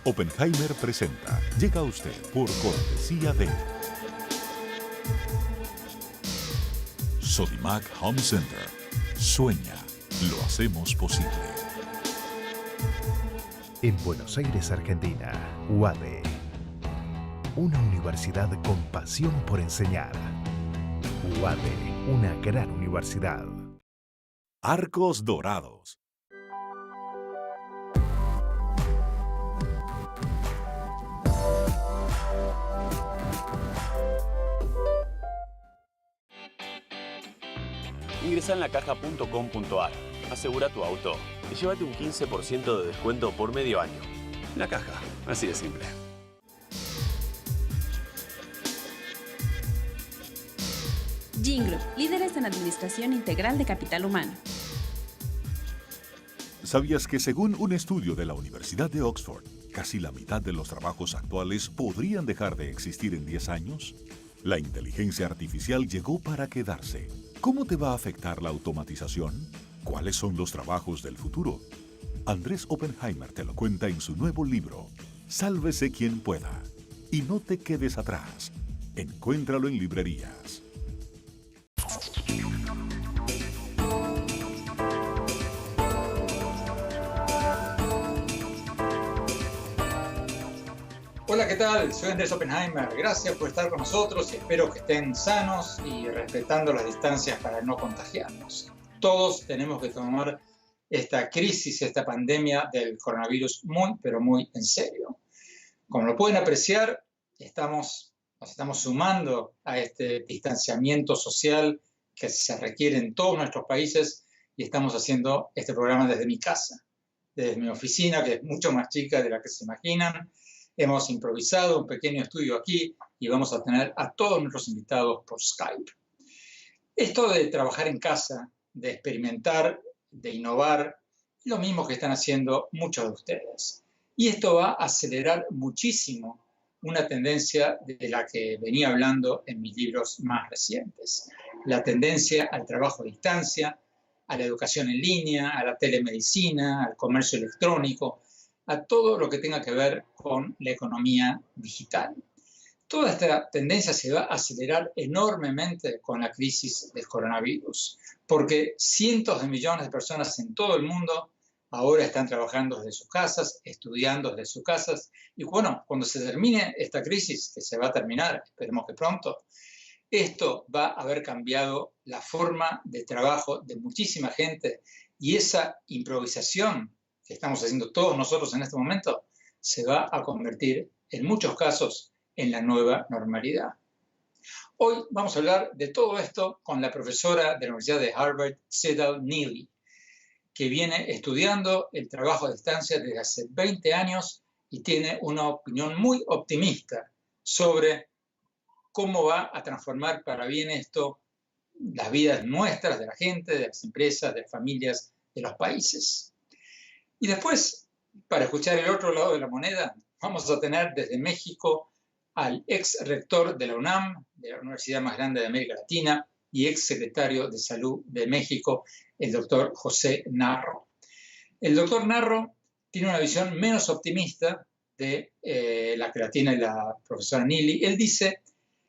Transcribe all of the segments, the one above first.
Oppenheimer presenta. Llega a usted por cortesía de Sodimac Home Center. Sueña, lo hacemos posible. En Buenos Aires, Argentina, UADE. Una universidad con pasión por enseñar. UADE, una gran universidad. Arcos Dorados. Ingresa en lacaja.com.ar, asegura tu auto y llévate un 15% de descuento por medio año. La Caja, así de simple. Gin Group, líderes en administración integral de capital humano. ¿Sabías que según un estudio de la Universidad de Oxford, casi la mitad de los trabajos actuales podrían dejar de existir en 10 años? La inteligencia artificial llegó para quedarse. ¿Cómo te va a afectar la automatización? ¿Cuáles son los trabajos del futuro? Andrés Oppenheimer te lo cuenta en su nuevo libro, Sálvese quien pueda. Y no te quedes atrás. Encuéntralo en librerías. Hola, ¿qué tal? Soy Andrés Oppenheimer. Gracias por estar con nosotros y espero que estén sanos y respetando las distancias para no contagiarnos. Todos tenemos que tomar esta crisis, esta pandemia del coronavirus muy, pero muy en serio. Como lo pueden apreciar, nos estamos sumando a este distanciamiento social que se requiere en todos nuestros países y estamos haciendo este programa desde mi casa, desde mi oficina, que es mucho más chica de la que se imaginan. Hemos improvisado un pequeño estudio aquí y vamos a tener a todos nuestros invitados por Skype. Esto de trabajar en casa, de experimentar, de innovar, es lo mismo que están haciendo muchos de ustedes. Y esto va a acelerar muchísimo una tendencia de la que venía hablando en mis libros más recientes. La tendencia al trabajo a distancia, a la educación en línea, a la telemedicina, al comercio electrónico, a todo lo que tenga que ver con la economía digital. Toda esta tendencia se va a acelerar enormemente con la crisis del coronavirus, porque cientos de millones de personas en todo el mundo ahora están trabajando desde sus casas, estudiando desde sus casas, y bueno, cuando se termine esta crisis, que se va a terminar, esperemos que pronto, esto va a haber cambiado la forma de trabajo de muchísima gente y esa improvisación que estamos haciendo todos nosotros en este momento, se va a convertir en muchos casos en la nueva normalidad. Hoy vamos a hablar de todo esto con la profesora de la Universidad de Harvard, Cedal Neely, que viene estudiando el trabajo a distancia desde hace 20 años y tiene una opinión muy optimista sobre cómo va a transformar para bien esto las vidas nuestras, de la gente, de las empresas, de las familias, de los países. Y después, para escuchar el otro lado de la moneda, vamos a tener desde México al ex rector de la UNAM, de la universidad más grande de América Latina, y ex secretario de Salud de México, el doctor José Narro. El doctor Narro tiene una visión menos optimista de la que la tiene la profesora Neely. Él dice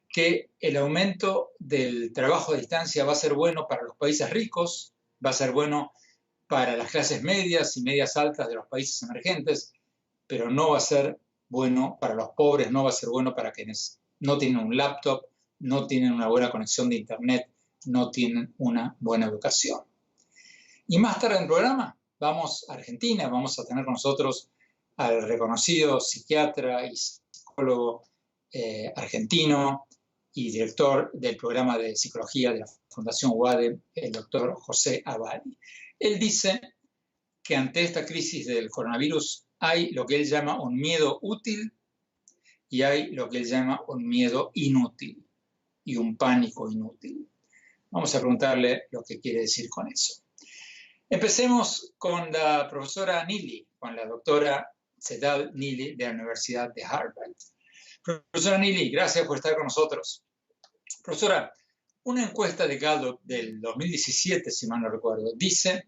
que el aumento del trabajo a distancia va a ser bueno para los países ricos, va a ser bueno para las clases medias y medias altas de los países emergentes, pero no va a ser bueno para los pobres, no va a ser bueno para quienes no tienen un laptop, no tienen una buena conexión de internet, no tienen una buena educación. Y más tarde en el programa vamos a Argentina, vamos a tener con nosotros al reconocido psiquiatra y psicólogo argentino y director del programa de psicología de la Fundación UADE, el doctor José Abadi. Él dice que ante esta crisis del coronavirus hay lo que él llama un miedo útil y hay lo que él llama un miedo inútil y un pánico inútil. Vamos a preguntarle lo que quiere decir con eso. Empecemos con la profesora Neely, con la doctora Cedal Neely de la Universidad de Harvard. Profesora Neely, gracias por estar con nosotros. Profesora, una encuesta de Gallup del 2017, si mal no recuerdo, dice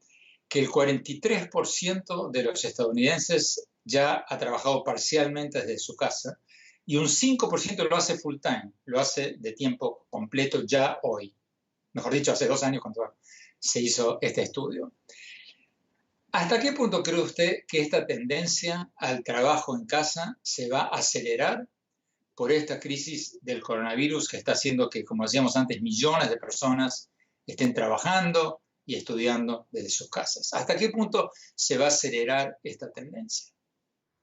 que el 43% de los estadounidenses ya ha trabajado parcialmente desde su casa y un 5% lo hace full time, lo hace de tiempo completo ya hoy. Mejor dicho, hace 2 años cuando se hizo este estudio. ¿Hasta qué punto cree usted que esta tendencia al trabajo en casa se va a acelerar por esta crisis del coronavirus que está haciendo que, como decíamos antes, millones de personas estén trabajando y estudiando desde sus casas? ¿Hasta qué punto se va a acelerar esta tendencia?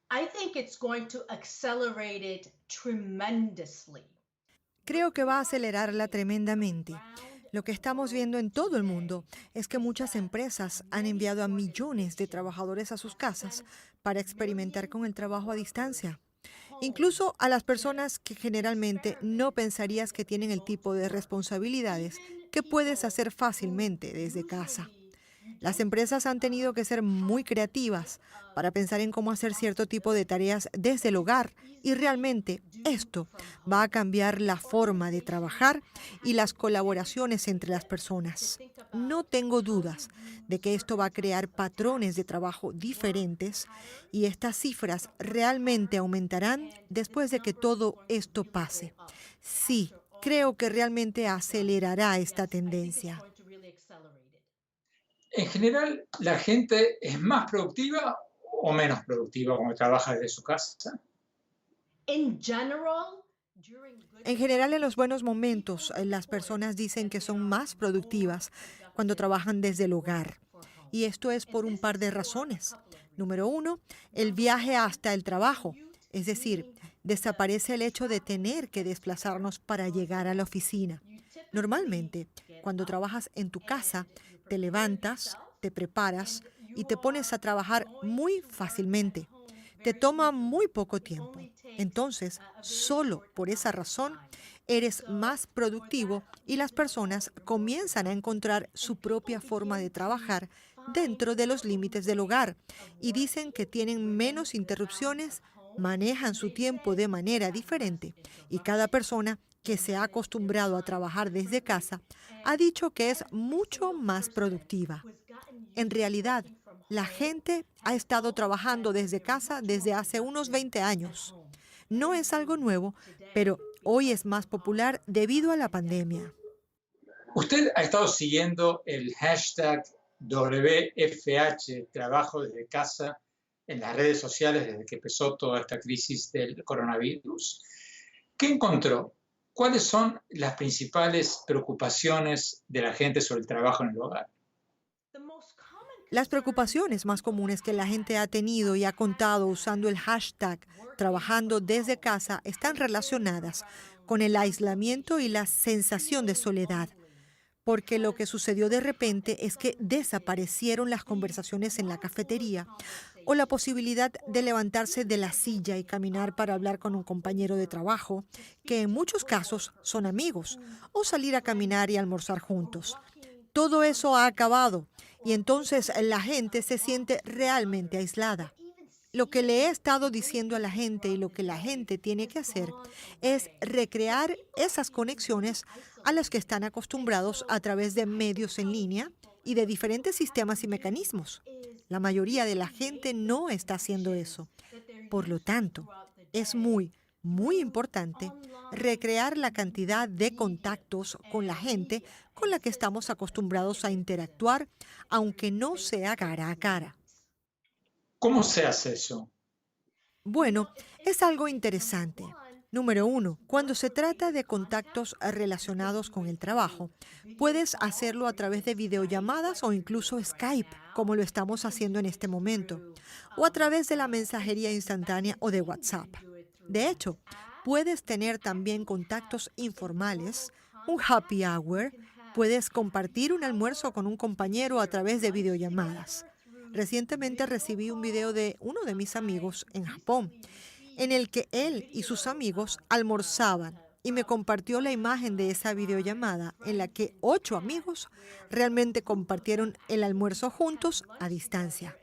I think it's going to accelerate it tremendously. Creo que va a acelerarla tremendamente. Lo que estamos viendo en todo el mundo es que muchas empresas han enviado a millones de trabajadores a sus casas para experimentar con el trabajo a distancia. Incluso a las personas que generalmente no pensarías que tienen el tipo de responsabilidades que puedes hacer fácilmente desde casa. Las empresas han tenido que ser muy creativas para pensar en cómo hacer cierto tipo de tareas desde el hogar y realmente esto va a cambiar la forma de trabajar y las colaboraciones entre las personas. No tengo dudas de que esto va a crear patrones de trabajo diferentes y estas cifras realmente aumentarán después de que todo esto pase. Sí, creo que realmente acelerará esta tendencia. En general, ¿la gente es más productiva o menos productiva cuando trabaja desde su casa? In general, En general, en los buenos momentos, las personas dicen que son más productivas cuando trabajan desde el hogar. Y esto es por un par de razones. Número uno, el viaje hasta el trabajo. Es decir, desaparece el hecho de tener que desplazarnos para llegar a la oficina. Normalmente, cuando trabajas en tu casa, te levantas, te preparas y te pones a trabajar muy fácilmente. Te toma muy poco tiempo. Entonces, solo por esa razón, eres más productivo y las personas comienzan a encontrar su propia forma de trabajar dentro de los límites del hogar y dicen que tienen menos interrupciones, manejan su tiempo de manera diferente y cada persona que se ha acostumbrado a trabajar desde casa ha dicho que es mucho más productiva. En realidad, la gente ha estado trabajando desde casa desde hace unos 20 años. No es algo nuevo, pero hoy es más popular debido a la pandemia. Usted ha estado siguiendo el hashtag WFH, trabajo desde casa, en las redes sociales desde que empezó toda esta crisis del coronavirus. ¿Qué encontró? ¿Cuáles son las principales preocupaciones de la gente sobre el trabajo en el hogar? Las preocupaciones más comunes que la gente ha tenido y ha contado usando el hashtag trabajando desde casa están relacionadas con el aislamiento y la sensación de soledad. Porque lo que sucedió de repente es que desaparecieron las conversaciones en la cafetería o la posibilidad de levantarse de la silla y caminar para hablar con un compañero de trabajo, que en muchos casos son amigos, o salir a caminar y almorzar juntos. Todo eso ha acabado y entonces la gente se siente realmente aislada. Lo que le he estado diciendo a la gente y lo que la gente tiene que hacer es recrear esas conexiones a las que están acostumbrados a través de medios en línea y de diferentes sistemas y mecanismos. La mayoría de la gente no está haciendo eso. Por lo tanto, es muy importante recrear la cantidad de contactos con la gente con la que estamos acostumbrados a interactuar, aunque no sea cara a cara. ¿Cómo se hace eso? Bueno, es algo interesante. Número 1, cuando se trata de contactos relacionados con el trabajo, puedes hacerlo a través de videollamadas o incluso Skype, como lo estamos haciendo en este momento, o a través de la mensajería instantánea o de WhatsApp. De hecho, puedes tener también contactos informales, un happy hour, puedes compartir un almuerzo con un compañero a través de videollamadas. Recientemente recibí un video de uno de mis amigos en Japón, en el que él y sus amigos almorzaban y me compartió la imagen de esa videollamada en la que 8 amigos realmente compartieron el almuerzo juntos a distancia.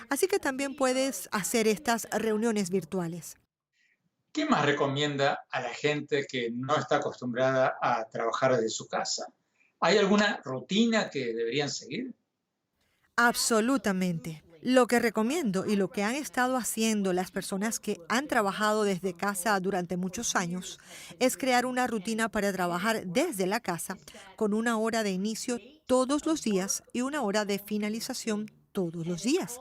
Así que también puedes hacer estas reuniones virtuales. ¿Qué más recomienda a la gente que no está acostumbrada a trabajar desde su casa? ¿Hay alguna rutina que deberían seguir? Absolutamente. Lo que recomiendo y lo que han estado haciendo las personas que han trabajado desde casa durante muchos años es crear una rutina para trabajar desde la casa con una hora de inicio todos los días y una hora de finalización todos los días.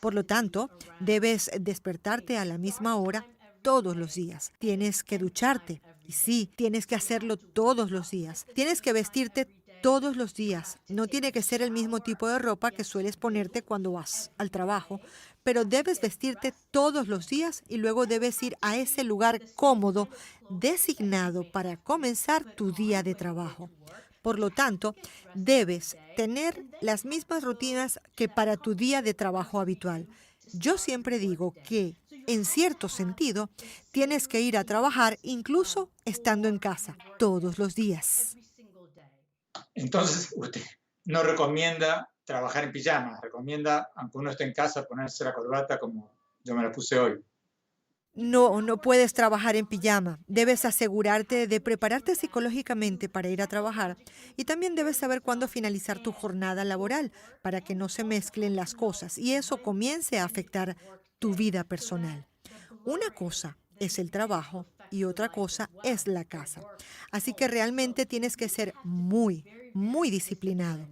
Por lo tanto, debes despertarte a la misma hora todos los días. Tienes que ducharte. Y sí, tienes que hacerlo todos los días. Tienes que vestirte todos los días. No tiene que ser el mismo tipo de ropa que sueles ponerte cuando vas al trabajo, pero debes vestirte todos los días y luego debes ir a ese lugar cómodo designado para comenzar tu día de trabajo. Por lo tanto, debes tener las mismas rutinas que para tu día de trabajo habitual. Yo siempre digo que, en cierto sentido, tienes que ir a trabajar incluso estando en casa todos los días. Entonces, usted no recomienda trabajar en pijama, recomienda, aunque uno esté en casa, ponerse la corbata como yo me la puse hoy. No puedes trabajar en pijama. Debes asegurarte de prepararte psicológicamente para ir a trabajar y también debes saber cuándo finalizar tu jornada laboral para que no se mezclen las cosas y eso comience a afectar tu vida personal. Una cosa es el trabajo y otra cosa es la casa. Así que realmente tienes que ser muy disciplinado.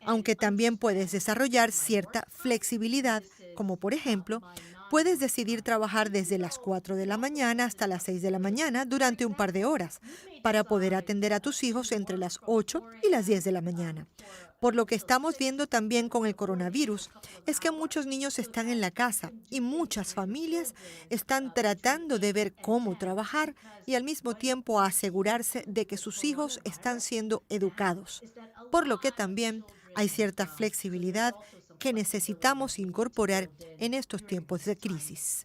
Aunque también puedes desarrollar cierta flexibilidad, como por ejemplo, puedes decidir trabajar desde las 4 de la mañana hasta las 6 de la mañana durante un par de horas para poder atender a tus hijos entre las 8 y las 10 de la mañana. Por lo que estamos viendo también con el coronavirus es que muchos niños están en la casa y muchas familias están tratando de ver cómo trabajar y al mismo tiempo asegurarse de que sus hijos están siendo educados. Por lo que también hay cierta flexibilidad que necesitamos incorporar en estos tiempos de crisis.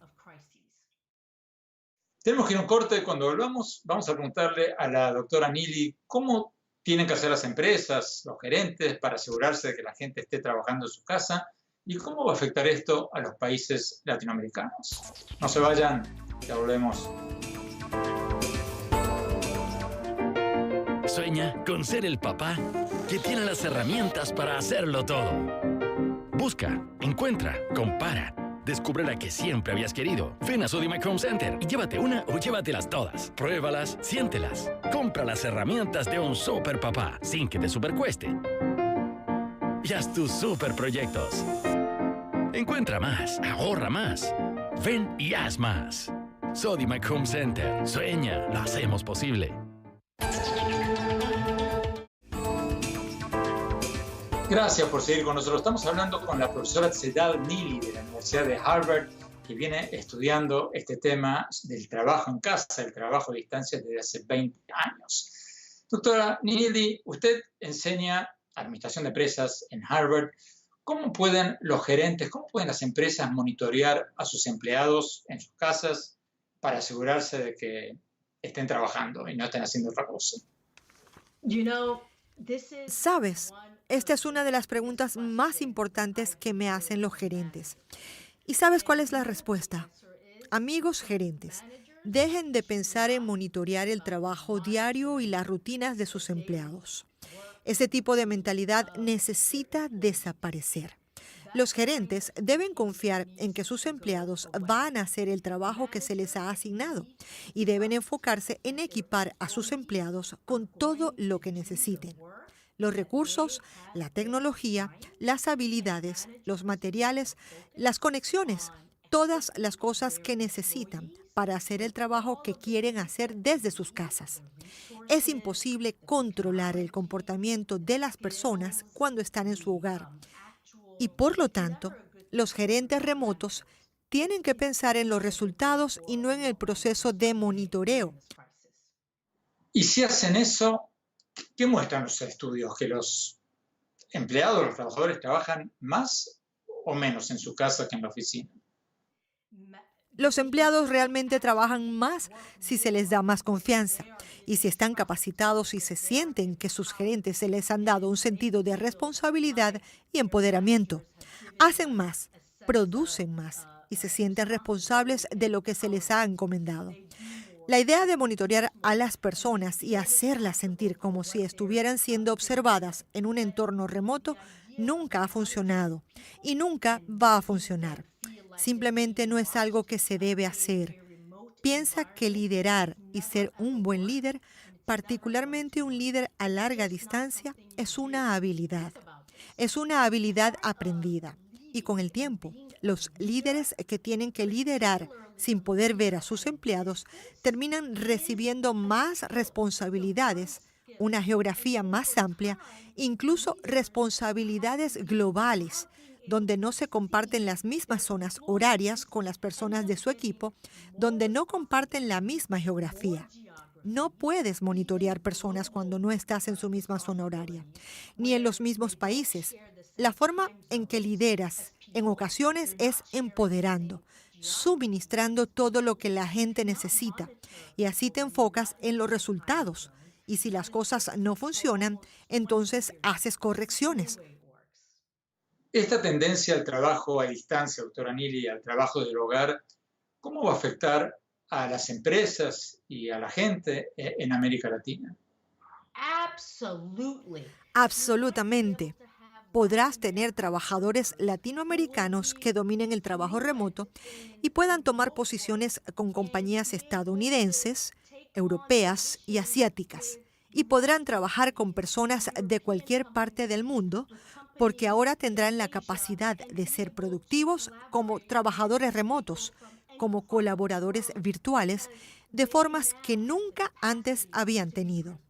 Tenemos que ir a un corte. Cuando volvamos, vamos a preguntarle a la doctora Neely cómo tienen que hacer las empresas, los gerentes, para asegurarse de que la gente esté trabajando en su casa y cómo va a afectar esto a los países latinoamericanos. No se vayan, ya volvemos. Sueña con ser el papá que tiene las herramientas para hacerlo todo. Busca, encuentra, compara. Descubre la que siempre habías querido. Ven a Sodimac Home Center y llévate una o llévatelas todas. Pruébalas, siéntelas. Compra las herramientas de un super papá sin que te supercueste. Y haz tus super proyectos. Encuentra más, ahorra más. Ven y haz más. Sodimac Home Center. Sueña, lo hacemos posible. Gracias por seguir con nosotros. Estamos hablando con la profesora Tsedal Neely de la Universidad de Harvard, que viene estudiando este tema del trabajo en casa, el trabajo a distancia desde hace 20 años. Doctora Neely, usted enseña administración de empresas en Harvard. ¿Cómo pueden los gerentes, cómo pueden las empresas monitorear a sus empleados en sus casas para asegurarse de que estén trabajando y no estén haciendo otra cosa? ¿Sabes? Esta es una de las preguntas más importantes que me hacen los gerentes. ¿Y sabes cuál es la respuesta? Amigos gerentes, dejen de pensar en monitorear el trabajo diario y las rutinas de sus empleados. Ese tipo de mentalidad necesita desaparecer. Los gerentes deben confiar en que sus empleados van a hacer el trabajo que se les ha asignado y deben enfocarse en equipar a sus empleados con todo lo que necesiten. Los recursos, la tecnología, las habilidades, los materiales, las conexiones, todas las cosas que necesitan para hacer el trabajo que quieren hacer desde sus casas. Es imposible controlar el comportamiento de las personas cuando están en su hogar. Y por lo tanto, los gerentes remotos tienen que pensar en los resultados y no en el proceso de monitoreo. Y si hacen eso, ¿qué muestran los estudios? ¿Que los empleados, los trabajadores trabajan más o menos en su casa que en la oficina? Los empleados realmente trabajan más si se les da más confianza y si están capacitados y se sienten que sus gerentes se les han dado un sentido de responsabilidad y empoderamiento. Hacen más, producen más y se sienten responsables de lo que se les ha encomendado. La idea de monitorear a las personas y hacerlas sentir como si estuvieran siendo observadas en un entorno remoto Nunca ha funcionado y nunca va a funcionar. Simplemente no es algo que se debe hacer. Piensa que liderar y ser un buen líder, particularmente un líder a larga distancia, es una habilidad. Es una habilidad aprendida. Y con el tiempo, los líderes que tienen que liderar sin poder ver a sus empleados terminan recibiendo más responsabilidades, una geografía más amplia, incluso responsabilidades globales, donde no se comparten las mismas zonas horarias con las personas de su equipo, donde no comparten la misma geografía. No puedes monitorear personas cuando no estás en su misma zona horaria, ni en los mismos países. La forma en que lideras en ocasiones es empoderando, suministrando todo lo que la gente necesita, y así te enfocas en los resultados. Y si las cosas no funcionan, entonces haces correcciones. Esta tendencia al trabajo a distancia, doctora Neely, al trabajo del hogar, ¿cómo va a afectar a las empresas y a la gente en América Latina? Absolutamente. Podrás tener trabajadores latinoamericanos que dominen el trabajo remoto y puedan tomar posiciones con compañías estadounidenses, europeas y asiáticas. Y podrán trabajar con personas de cualquier parte del mundo porque ahora tendrán la capacidad de ser productivos como trabajadores remotos, como colaboradores virtuales, de formas que nunca antes habían tenido.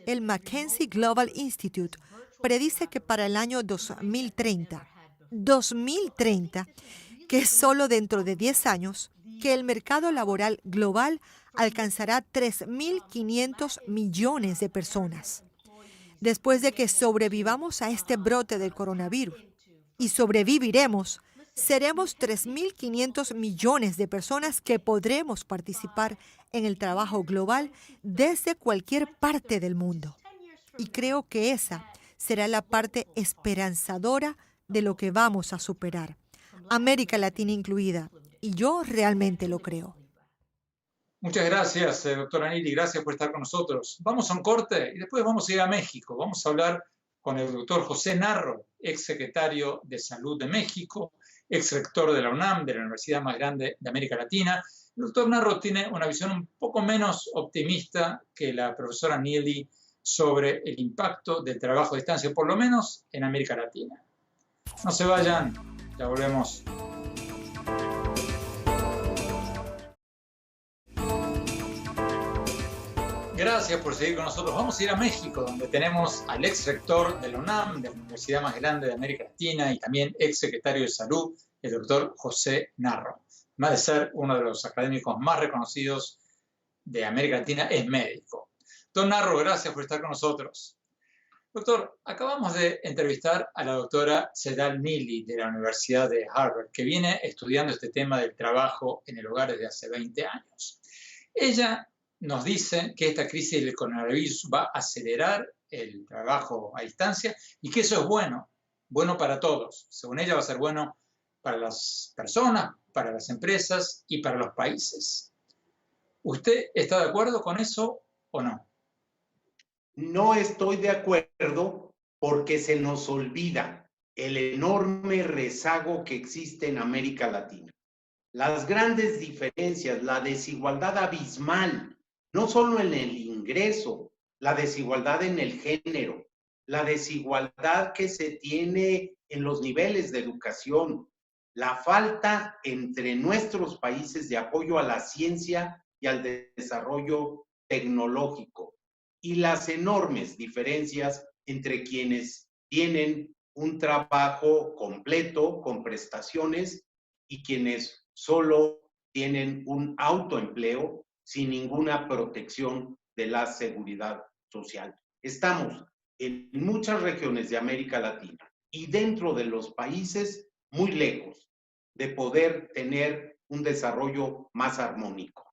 El McKinsey Global Institute predice que para el año 2030, que es solo dentro de 10 años, que el mercado laboral global alcanzará 3.500 millones de personas. Después de que sobrevivamos a este brote del coronavirus, y sobreviviremos, seremos 3.500 millones de personas que podremos participar en el trabajo global desde cualquier parte del mundo. Y creo que esa será la parte esperanzadora de lo que vamos a superar, América Latina incluida, y yo realmente lo creo. Muchas gracias, doctora Neely, gracias por estar con nosotros. Vamos a un corte y después vamos a ir a México. Vamos a hablar con el doctor José Narro, exsecretario de Salud de México, exrector de la UNAM, de la universidad más grande de América Latina. El doctor Narro tiene una visión un poco menos optimista que la profesora Neely sobre el impacto del trabajo a distancia, por lo menos en América Latina. No se vayan, ya volvemos. Gracias por seguir con nosotros. Vamos a ir a México, donde tenemos al ex rector de la UNAM, de la universidad más grande de América Latina, y también ex secretario de Salud, el doctor José Narro. Además de ser uno de los académicos más reconocidos de América Latina, es médico. Don Narro, gracias por estar con nosotros. Doctor, acabamos de entrevistar a la doctora Tsedal Neely de la Universidad de Harvard, que viene estudiando este tema del trabajo en el hogar desde hace 20 años. Ella nos dice que esta crisis del coronavirus va a acelerar el trabajo a distancia y que eso es bueno para todos. Según ella va a ser bueno para las personas, para las empresas y para los países. ¿Usted está de acuerdo con eso o no? No estoy de acuerdo porque se nos olvida el enorme rezago que existe en América Latina. Las grandes diferencias, la desigualdad abismal, no solo en el ingreso, la desigualdad en el género, la desigualdad que se tiene en los niveles de educación, la falta entre nuestros países de apoyo a la ciencia y al desarrollo tecnológico y las enormes diferencias entre quienes tienen un trabajo completo con prestaciones y quienes solo tienen un autoempleo sin ninguna protección de la seguridad social. Estamos en muchas regiones de América Latina y dentro de los países muy lejos de poder tener un desarrollo más armónico.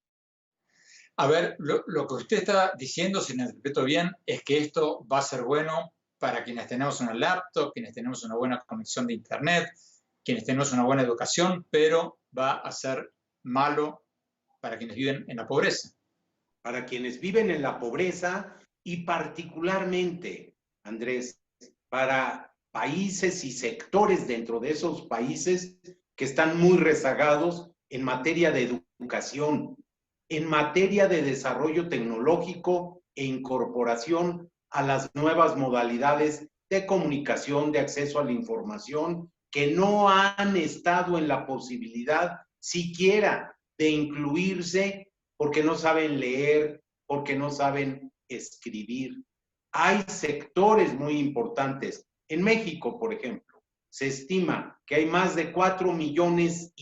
A ver, lo que usted está diciendo, si me interpreto bien, es que esto va a ser bueno para quienes tenemos una laptop, quienes tenemos una buena conexión de internet, quienes tenemos una buena educación, pero va a ser malo para quienes viven en la pobreza. Para quienes viven en la pobreza y particularmente, Andrés, para países y sectores dentro de esos países que están muy rezagados en materia de educación, en materia de desarrollo tecnológico e incorporación a las nuevas modalidades de comunicación, de acceso a la información, que no han estado en la posibilidad siquiera de incluirse porque no saben leer, porque no saben escribir. Hay sectores muy importantes. En México, por ejemplo, se estima que hay más de 4,5 millones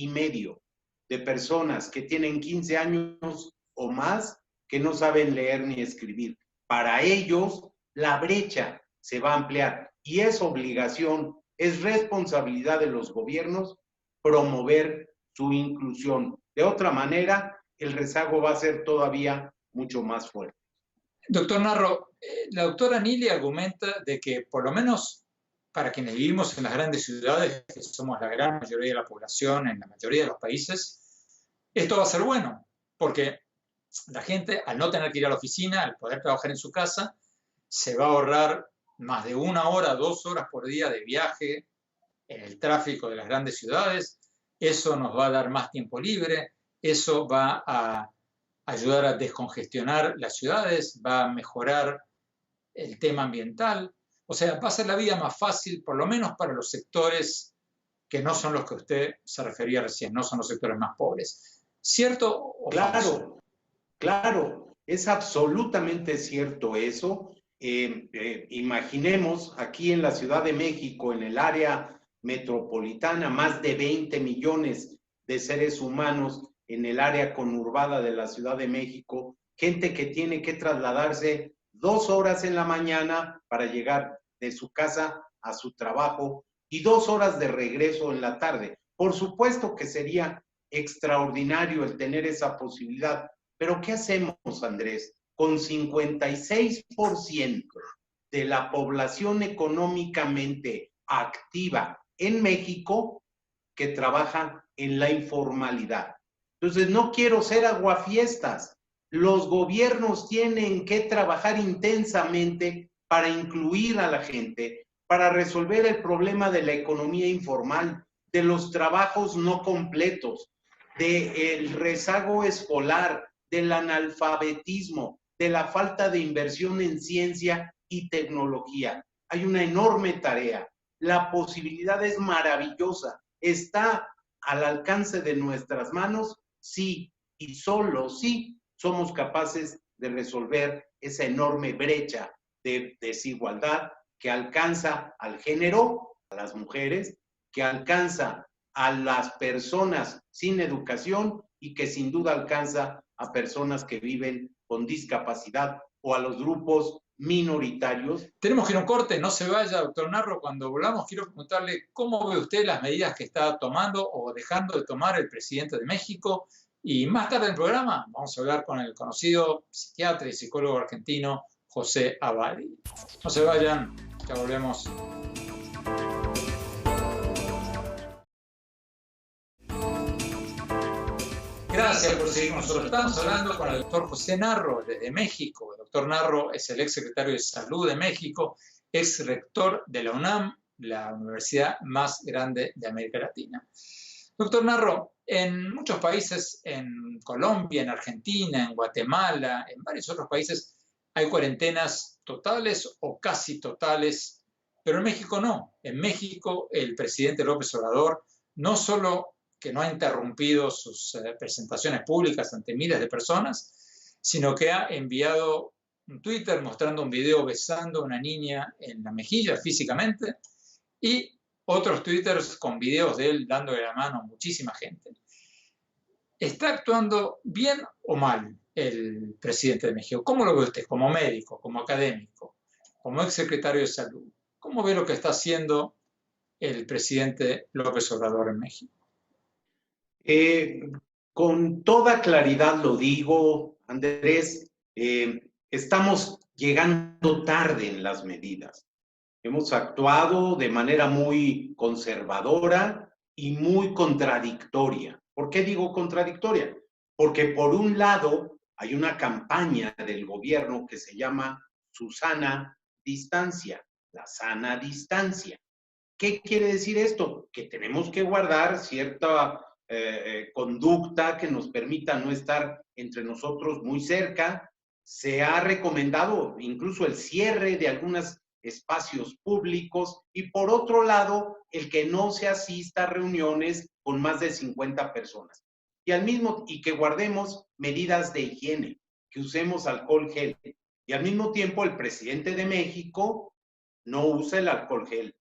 de personas que tienen 15 años o más que no saben leer ni escribir. Para ellos, la brecha se va a ampliar y es obligación, es responsabilidad de los gobiernos promover su inclusión. De otra manera, el rezago va a ser todavía mucho más fuerte. Doctor Narro, la doctora Nili argumenta de que por lo menos para quienes vivimos en las grandes ciudades, que somos la gran mayoría de la población en la mayoría de los países, esto va a ser bueno, porque la gente, al no tener que ir a la oficina, al poder trabajar en su casa, se va a ahorrar más de 1 hora, 2 horas por día de viaje en el tráfico de las grandes ciudades. Eso nos va a dar más tiempo libre, eso va a ayudar a descongestionar las ciudades, va a mejorar el tema ambiental. O sea, va a ser la vida más fácil, por lo menos para los sectores que no son los que usted se refería recién, no son los sectores más pobres. ¿Cierto o falso? Claro, es absolutamente cierto eso. Imaginemos aquí en la Ciudad de México, en el área metropolitana, más de 20 millones de seres humanos en el área conurbada de la Ciudad de México, gente que tiene que trasladarse 2 horas en la mañana para llegar de su casa a su trabajo y 2 horas de regreso en la tarde. Por supuesto que sería extraordinario el tener esa posibilidad, pero ¿qué hacemos, Andrés? Con 56% de la población económicamente activa en México que trabaja en la informalidad. Entonces, no quiero ser aguafiestas. Los gobiernos tienen que trabajar intensamente para incluir a la gente, para resolver el problema de la economía informal, de los trabajos no completos, del rezago escolar, del analfabetismo, de la falta de inversión en ciencia y tecnología. Hay una enorme tarea. La posibilidad es maravillosa. Está al alcance de nuestras manos, sí, y solo sí somos capaces de resolver esa enorme brecha de desigualdad que alcanza al género, a las mujeres, que alcanza a las personas sin educación y que sin duda alcanza a personas que viven con discapacidad o a los grupos minoritarios. Tenemos que ir a un corte, no se vaya, doctor Narro. Cuando volvamos, quiero preguntarle cómo ve usted las medidas que está tomando o dejando de tomar el presidente de México. Y más tarde en el programa vamos a hablar con el conocido psiquiatra y psicólogo argentino José Abadi. No se vayan, ya volvemos. Gracias por seguir con nosotros. Estamos hablando con el doctor José Narro desde México. El doctor Narro es el ex secretario de Salud de México, ex rector de la UNAM, la universidad más grande de América Latina. Doctor Narro, en muchos países, en Colombia, en Argentina, en Guatemala, en varios otros países, hay cuarentenas totales o casi totales, pero en México no. En México, el presidente López Obrador no solo que no ha interrumpido sus presentaciones públicas ante miles de personas, sino que ha enviado un Twitter mostrando un video besando a una niña en la mejilla físicamente y otros Twitters con videos de él dándole la mano a muchísima gente. ¿Está actuando bien o mal el presidente de México? ¿Cómo lo ve usted como médico, como académico, como ex secretario de Salud? ¿Cómo ve lo que está haciendo el presidente López Obrador en México? Con toda claridad lo digo, Andrés, estamos llegando tarde en las medidas. Hemos actuado de manera muy conservadora y muy contradictoria. ¿Por qué digo contradictoria? Porque por un lado hay una campaña del gobierno que se llama su sana distancia, la sana distancia. ¿Qué quiere decir esto? Que tenemos que guardar cierta conducta que nos permita no estar entre nosotros muy cerca. Se ha recomendado incluso el cierre de algunos espacios públicos y por otro lado, el que no se asista a reuniones con más de 50 personas. Y que guardemos medidas de higiene, que usemos alcohol gel. Y al mismo tiempo el presidente de México no usa el alcohol gel.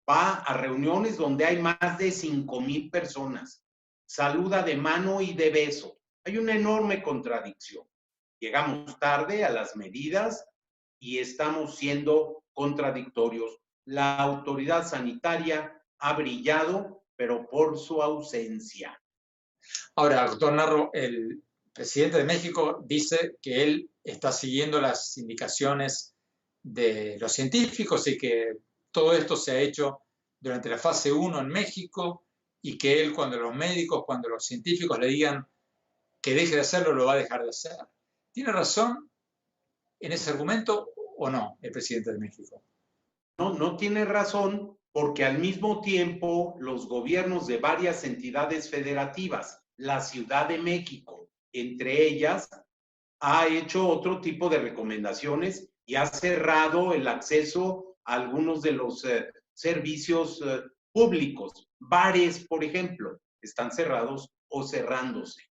Va a reuniones donde hay más de 5,000 personas. Saluda de mano y de beso. Hay una enorme contradicción. Llegamos tarde a las medidas y estamos siendo contradictorios. La autoridad sanitaria ha brillado, pero por su ausencia. Ahora, doctor Narro, el presidente de México dice que él está siguiendo las indicaciones de los científicos y que todo esto se ha hecho durante la fase 1 en México y que él, cuando los científicos le digan que deje de hacerlo, lo va a dejar de hacer. ¿Tiene razón en ese argumento o no el presidente de México? No tiene razón, porque al mismo tiempo los gobiernos de varias entidades federativas, la Ciudad de México, entre ellas, ha hecho otro tipo de recomendaciones y ha cerrado el acceso a algunos de los servicios públicos. Bares, por ejemplo, están cerrados o cerrándose.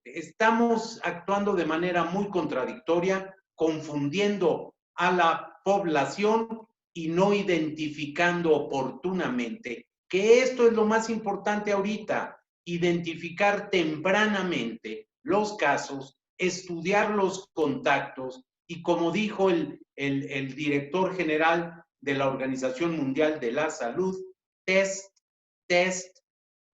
Estamos actuando de manera muy contradictoria, confundiendo a la población y no identificando oportunamente, que esto es lo más importante ahorita, identificar tempranamente los casos, estudiar los contactos y, como dijo el director general de la Organización Mundial de la Salud, test, test,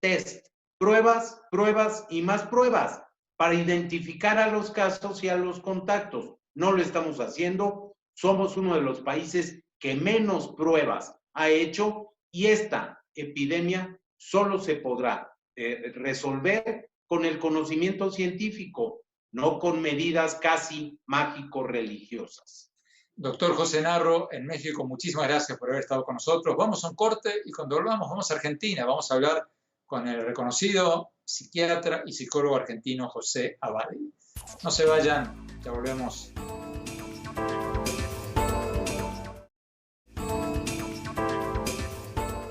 test. Pruebas, pruebas y más pruebas para identificar a los casos y a los contactos. No lo estamos haciendo. Somos uno de los países que menos pruebas ha hecho y esta epidemia solo se podrá resolver con el conocimiento científico, no con medidas casi mágico-religiosas. Doctor José Narro, en México, muchísimas gracias por haber estado con nosotros. Vamos a un corte y cuando volvamos vamos a Argentina. Vamos a hablar con el reconocido psiquiatra y psicólogo argentino José Abadi. No se vayan, ya volvemos.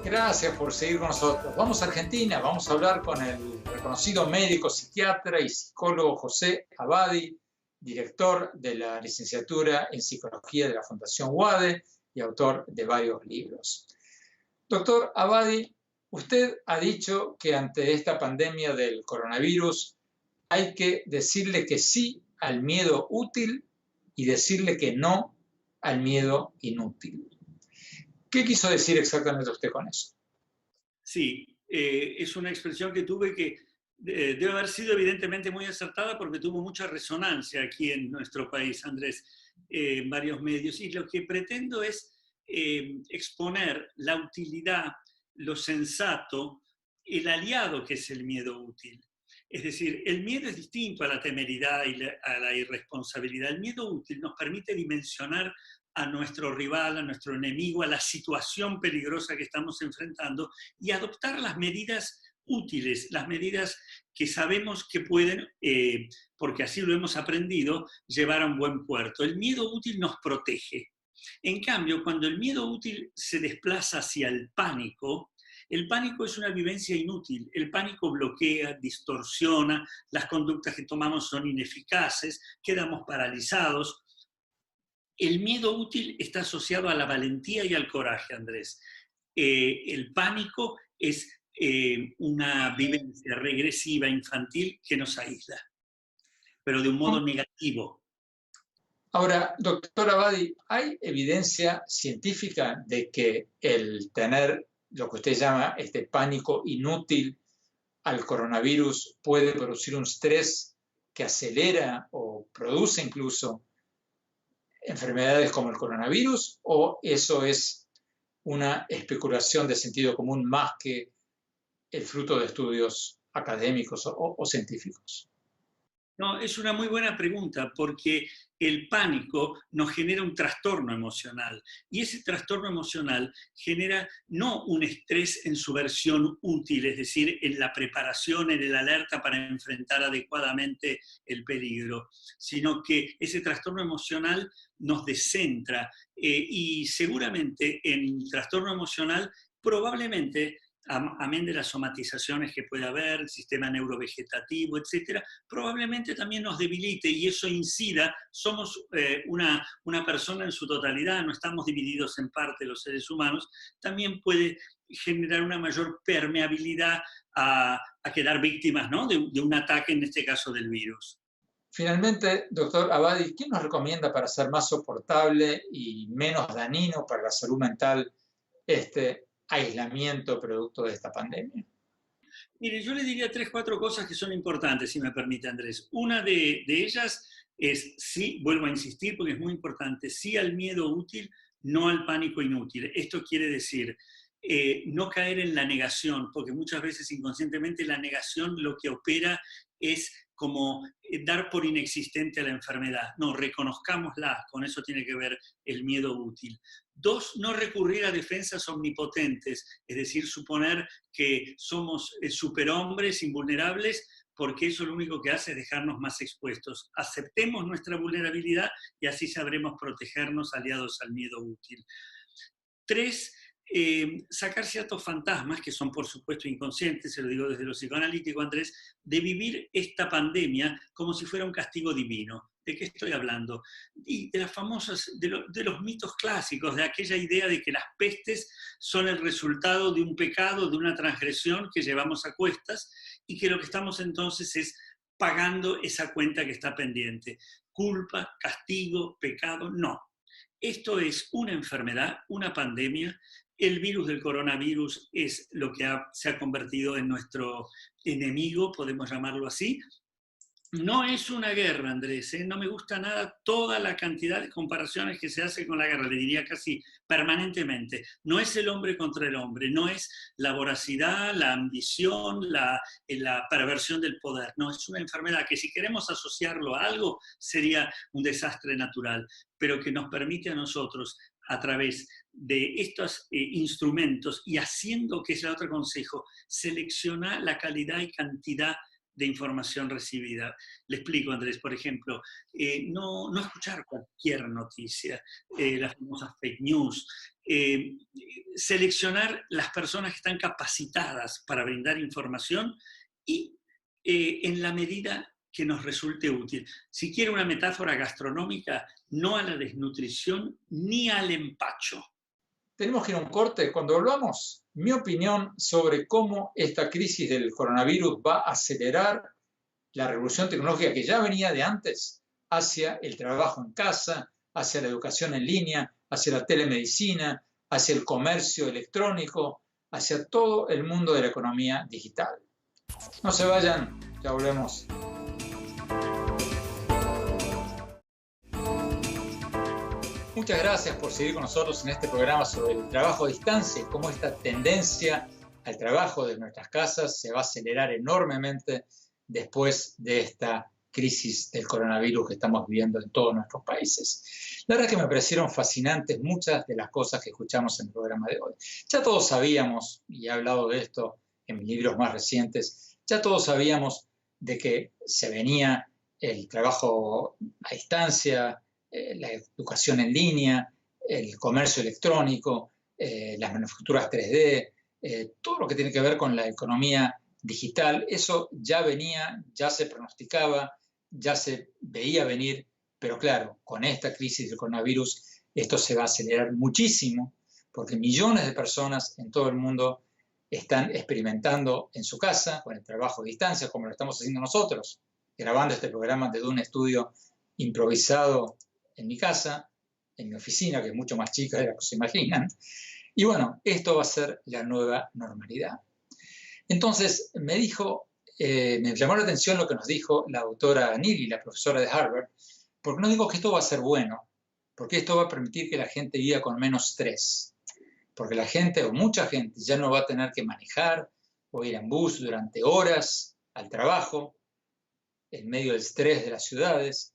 Gracias por seguir con nosotros. Vamos a Argentina, vamos a hablar con el reconocido médico, psiquiatra y psicólogo José Abadi, director de la licenciatura en Psicología de la Fundación UADE y autor de varios libros. Doctor Abadi, usted ha dicho que ante esta pandemia del coronavirus hay que decirle que sí al miedo útil y decirle que no al miedo inútil. ¿Qué quiso decir exactamente usted con eso? Sí, es una expresión que tuve que debe haber sido evidentemente muy acertada porque tuvo mucha resonancia aquí en nuestro país, Andrés, en varios medios. Y lo que pretendo es exponer la utilidad, lo sensato, el aliado que es el miedo útil. Es decir, el miedo es distinto a la temeridad y a la irresponsabilidad. El miedo útil nos permite dimensionar a nuestro rival, a nuestro enemigo, a la situación peligrosa que estamos enfrentando y adoptar las medidas útiles, las medidas que sabemos que pueden, porque así lo hemos aprendido, llevar a un buen puerto. El miedo útil nos protege. En cambio, cuando el miedo útil se desplaza hacia el pánico es una vivencia inútil. El pánico bloquea, distorsiona, las conductas que tomamos son ineficaces, quedamos paralizados. El miedo útil está asociado a la valentía y al coraje, Andrés. El pánico es una vivencia regresiva infantil que nos aísla, pero de un modo negativo. Ahora, doctor Abadi, ¿hay evidencia científica de que el tener lo que usted llama este pánico inútil al coronavirus puede producir un estrés que acelera o produce incluso enfermedades como el coronavirus, o eso es una especulación de sentido común más que el fruto de estudios académicos o científicos? No, es una muy buena pregunta porque el pánico nos genera un trastorno emocional y ese trastorno emocional genera no un estrés en su versión útil, es decir, en la preparación, en el alerta para enfrentar adecuadamente el peligro, sino que ese trastorno emocional nos descentra y seguramente en trastorno emocional probablemente amén de las somatizaciones que puede haber, el sistema neurovegetativo, etcétera, probablemente también nos debilite y eso incida. Somos una persona en su totalidad, no estamos divididos en parte los seres humanos, también puede generar una mayor permeabilidad a quedar víctimas, ¿no?, de un ataque, en este caso del virus. Finalmente, doctor Abadi, ¿qué nos recomienda para ser más soportable y menos dañino para la salud mental este aislamiento producto de esta pandemia? Mire, yo le diría 3, 4 cosas que son importantes, si me permite, Andrés. Una de ellas es, sí, vuelvo a insistir porque es muy importante, sí al miedo útil, no al pánico inútil. Esto quiere decir no caer en la negación, porque muchas veces inconscientemente la negación lo que opera es como dar por inexistente a la enfermedad. No, reconozcámosla, con eso tiene que ver el miedo útil. 2, no recurrir a defensas omnipotentes, es decir, suponer que somos superhombres invulnerables, porque eso lo único que hace es dejarnos más expuestos. Aceptemos nuestra vulnerabilidad y así sabremos protegernos aliados al miedo útil. 3, sacar ciertos fantasmas, que son por supuesto inconscientes, se lo digo desde lo psicoanalítico, Andrés, de vivir esta pandemia como si fuera un castigo divino. ¿De qué estoy hablando? Y de las famosas, de los mitos clásicos, de aquella idea de que las pestes son el resultado de un pecado, de una transgresión que llevamos a cuestas, y que lo que estamos entonces es pagando esa cuenta que está pendiente. Culpa, castigo, pecado, no. Esto es una enfermedad, una pandemia. El virus del coronavirus es lo que se ha convertido en nuestro enemigo, podemos llamarlo así. No es una guerra, Andrés, no me gusta nada toda la cantidad de comparaciones que se hace con la guerra, le diría casi permanentemente. No es el hombre contra el hombre, no es la voracidad, la ambición, la perversión del poder. No, es una enfermedad que si queremos asociarlo a algo sería un desastre natural, pero que nos permite a nosotros, a través de estos instrumentos y haciendo, que es el otro consejo, seleccionar la calidad y cantidad de información recibida. Le explico, Andrés, por ejemplo, no escuchar cualquier noticia, las famosas fake news, seleccionar las personas que están capacitadas para brindar información y en la medida que nos resulte útil. Si quiere una metáfora gastronómica, no a la desnutrición ni al empacho. Tenemos que ir a un corte. Cuando volvamos, mi opinión sobre cómo esta crisis del coronavirus va a acelerar la revolución tecnológica que ya venía de antes hacia el trabajo en casa, hacia la educación en línea, hacia la telemedicina, hacia el comercio electrónico, hacia todo el mundo de la economía digital. No se vayan, ya volvemos. Muchas gracias por seguir con nosotros en este programa sobre el trabajo a distancia y cómo esta tendencia al trabajo de nuestras casas se va a acelerar enormemente después de esta crisis del coronavirus que estamos viviendo en todos nuestros países. La verdad es que me parecieron fascinantes muchas de las cosas que escuchamos en el programa de hoy. Ya todos sabíamos, y he hablado de esto en mis libros más recientes, ya todos sabíamos de que se venía el trabajo a distancia, la educación en línea, el comercio electrónico, las manufacturas 3D, todo lo que tiene que ver con la economía digital. Eso ya venía, ya se pronosticaba, ya se veía venir, pero claro, con esta crisis del coronavirus esto se va a acelerar muchísimo porque millones de personas en todo el mundo están experimentando en su casa con el trabajo a distancia, como lo estamos haciendo nosotros, grabando este programa desde un estudio improvisado en mi casa, en mi oficina, que es mucho más chica de la que se imaginan. Y bueno, esto va a ser la nueva normalidad. Entonces, me llamó la atención lo que nos dijo la doctora Neely, la profesora de Harvard, porque nos dijo que esto va a ser bueno, porque esto va a permitir que la gente viva con menos estrés, porque la gente, o mucha gente, ya no va a tener que manejar o ir en bus durante horas al trabajo. en medio del estrés de las ciudades,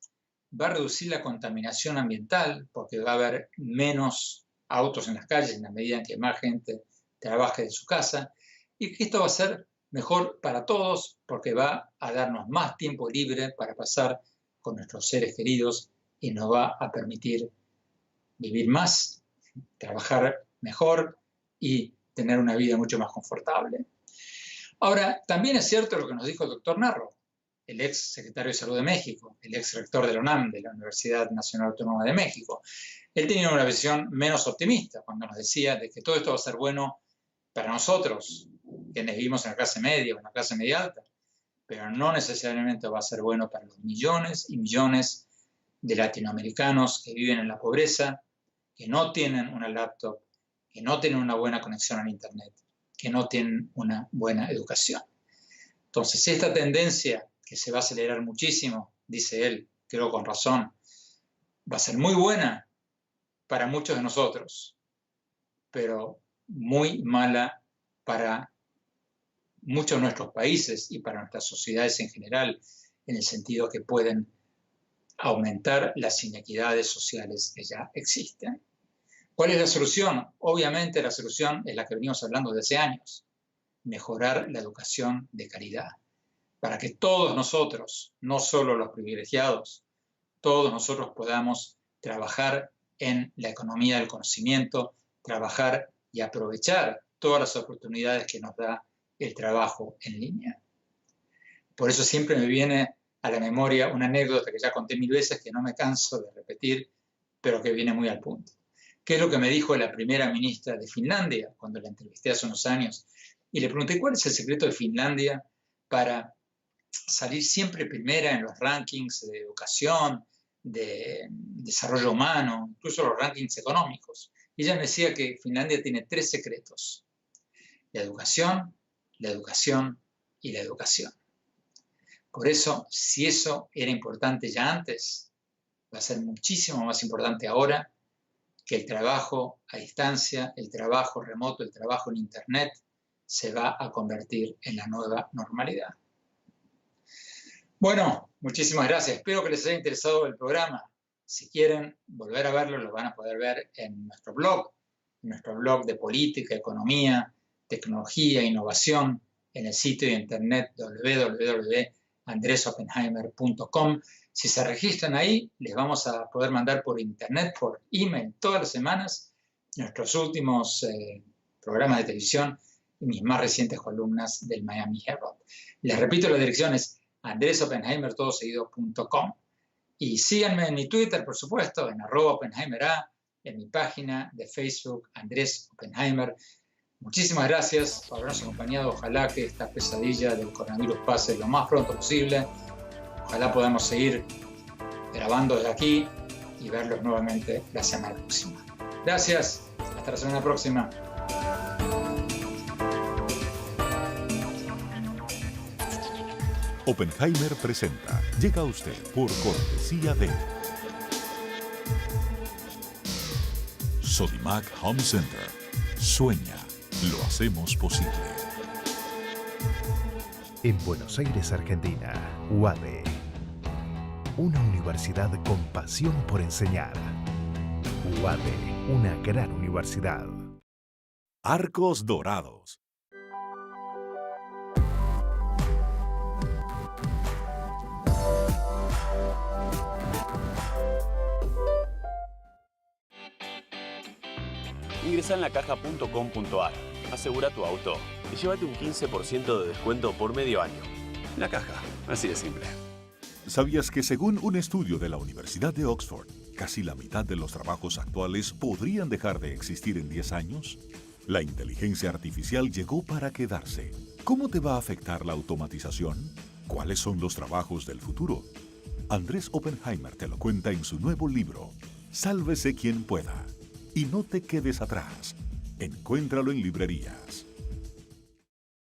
va a reducir la contaminación ambiental porque va a haber menos autos en las calles en la medida en que más gente trabaje de su casa, y que esto va a ser mejor para todos porque va a darnos más tiempo libre para pasar con nuestros seres queridos y nos va a permitir vivir más, trabajar mejor y tener una vida mucho más confortable. Ahora, también es cierto lo que nos dijo el doctor Narro, el ex secretario de Salud de México, el ex rector de la UNAM, de la Universidad Nacional Autónoma de México. Él tenía una visión menos optimista cuando nos decía de que todo esto va a ser bueno para nosotros, quienes vivimos en la clase media o en la clase media alta, pero no necesariamente va a ser bueno para los millones y millones de latinoamericanos que viven en la pobreza, que no tienen una laptop, que no tienen una buena conexión a Internet, que no tienen una buena educación. Entonces, esta tendencia que se va a acelerar muchísimo, dice él, creo con razón, va a ser muy buena para muchos de nosotros, pero muy mala para muchos de nuestros países y para nuestras sociedades en general, en el sentido que pueden aumentar las inequidades sociales que ya existen. ¿Cuál es la solución? Obviamente la solución es la que venimos hablando desde hace años, mejorar la educación de calidad, para que todos nosotros, no solo los privilegiados, todos nosotros podamos trabajar en la economía del conocimiento, trabajar y aprovechar todas las oportunidades que nos da el trabajo en línea. Por eso siempre me viene a la memoria una anécdota que ya conté 1000 veces, que no me canso de repetir, pero que viene muy al punto. ¿Qué es lo que me dijo la primera ministra de Finlandia cuando la entrevisté hace unos años? Y le pregunté cuál es el secreto de Finlandia para salir siempre primera en los rankings de educación, de desarrollo humano, incluso los rankings económicos. Y ella me decía que Finlandia tiene 3 secretos: la educación, la educación y la educación. Por eso, si eso era importante ya antes, va a ser muchísimo más importante ahora, que el trabajo a distancia, el trabajo remoto, el trabajo en Internet se va a convertir en la nueva normalidad. Bueno, muchísimas gracias. Espero que les haya interesado el programa. Si quieren volver a verlo, lo van a poder ver en nuestro blog de política, economía, tecnología, innovación, en el sitio de internet www.andresoppenheimer.com. Si se registran ahí, les vamos a poder mandar por internet, por email, todas las semanas, nuestros últimos programas de televisión y mis más recientes columnas del Miami Herald. Les repito, la dirección es andresoppenheimer.com. Y síganme en mi Twitter, por supuesto, en @OppenheimerA, en mi página de Facebook, Andrés Oppenheimer. Muchísimas gracias por habernos acompañado. Ojalá que esta pesadilla del coronavirus pase lo más pronto posible. Ojalá podamos seguir grabando desde aquí y verlos nuevamente la semana próxima. Gracias. Hasta la semana próxima. Oppenheimer presenta. Llega a usted por cortesía de Sodimac Home Center. Sueña. Lo hacemos posible. En Buenos Aires, Argentina, UADE. Una universidad con pasión por enseñar. UADE, una gran universidad. Arcos Dorados. Ingresa en lacaja.com.ar, asegura tu auto y llévate un 15% de descuento por medio año. La Caja, así de simple. ¿Sabías que según un estudio de la Universidad de Oxford, casi la mitad de los trabajos actuales podrían dejar de existir en 10 años? La inteligencia artificial llegó para quedarse. ¿Cómo te va a afectar la automatización? ¿Cuáles son los trabajos del futuro? Andrés Oppenheimer te lo cuenta en su nuevo libro, Sálvese quien pueda. Y no te quedes atrás. Encuéntralo en librerías.